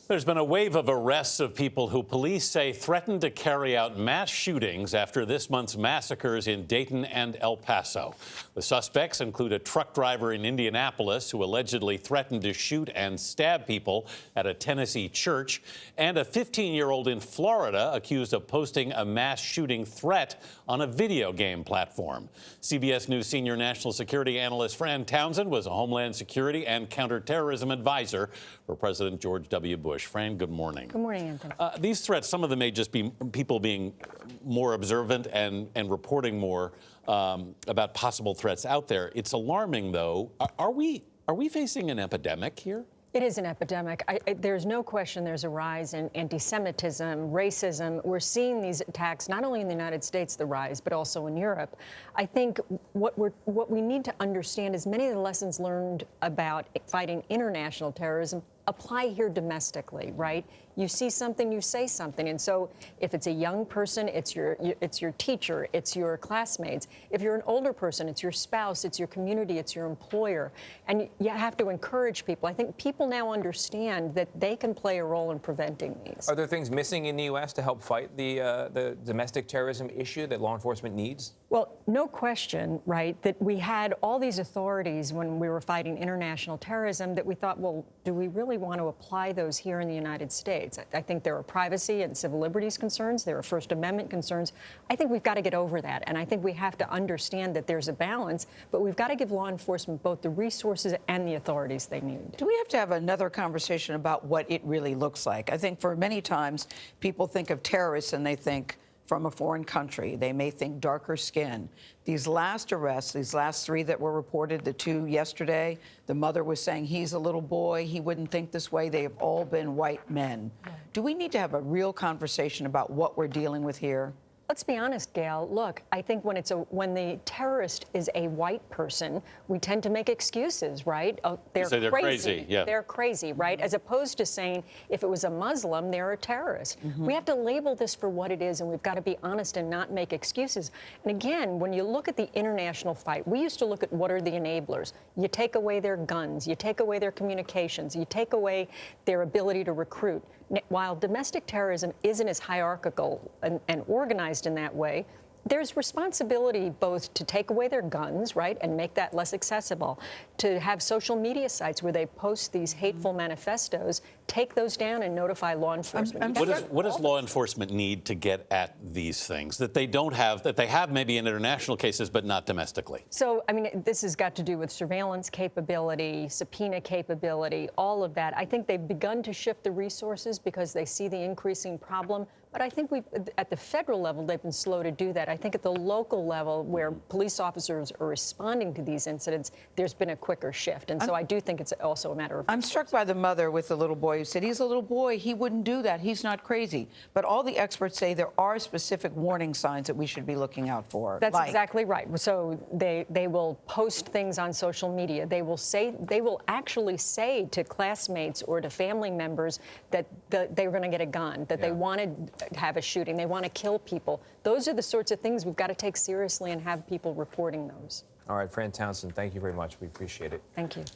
There's been a wave of arrests of people who police say threatened to carry out mass shootings after this month's massacres in Dayton and El Paso. The suspects include a truck driver in Indianapolis who allegedly threatened to shoot and stab people at a Tennessee church, and a 15-year-old in Florida accused of posting a mass shooting threat on a video game platform. CBS News senior national security analyst Fran Townsend was a Homeland Security and counterterrorism advisor for President George W. Bush. Fran, good morning. Good morning, Anthony. These threats, some of them may just be people being more observant and reporting more about possible threats out there. It's alarming, though. Are we facing an epidemic here? It is an epidemic. There's no question there's a rise in anti-Semitism, racism. We're seeing these attacks not only in the United States, the rise, but also in Europe. I think what we need to understand is many of the lessons learned about fighting international terrorism apply here domestically, right? You see something, you say something. And so if it's a young person, it's your teacher, it's your classmates. If you're an older person, it's your spouse, it's your community, it's your employer. And you have to encourage people. I think people now understand that they can play a role in preventing these. Are there things missing in the U.S. to help fight the domestic terrorism issue that law enforcement needs? Well, no question, right, that we had all these authorities when we were fighting international terrorism that we thought, well, do we really want to apply those here in the United States? I think there are privacy and civil liberties concerns. There are First Amendment concerns. I think we've got to get over that. And I think we have to understand that there's a balance, but we've got to give law enforcement both the resources and the authorities they need. Do we have to have another conversation about what it really looks like? I think for many times people think of terrorists and they think from a foreign country. They may think darker skin. These last arrests, these last three that were reported, the two yesterday, the mother was saying he's a little boy, he wouldn't think this way. They have all been white men. Do we need to have a real conversation about what we're dealing with here? Let's be honest, Gayle. Look, I think when the terrorist is a white person, we tend to make excuses, right? Oh, they're crazy. Yeah. They're crazy, right? As opposed to saying if it was a Muslim, they're a terrorist. We have to label this for what it is, and we've got to be honest and not make excuses. And again, when you look at the international fight, we used to look at what are the enablers. You take away their guns, you take away their communications, you take away their ability to recruit. While domestic terrorism isn't as hierarchical and organized in that way, there's responsibility both to take away their guns, right, and make that less accessible, to have social media sites where they post these hateful manifestos, take those down and notify law enforcement. What does law enforcement need to get at these things that they don't have, that they have maybe in international cases, but not domestically? So, I mean, this has got to do with surveillance capability, subpoena capability, all of that. I think they've begun to shift the resources because they see the increasing problem. But I think at the federal level, they've been slow to do that. I think at the local level, where police officers are responding to these incidents, there's been a quicker shift. And so I do think it's also a matter of... I'm struck by the mother with the little boy who said, he's a little boy, he wouldn't do that, he's not crazy. But all the experts say there are specific warning signs that we should be looking out for. That's exactly right. So they will post things on social media. They will actually say to classmates or to family members that they're going to get a gun, that they want to have a shooting, they want to kill people. Those are the sorts of things we've got to take seriously and have people reporting those. All right, Fran Townsend, thank you very much. We appreciate it. Thank you.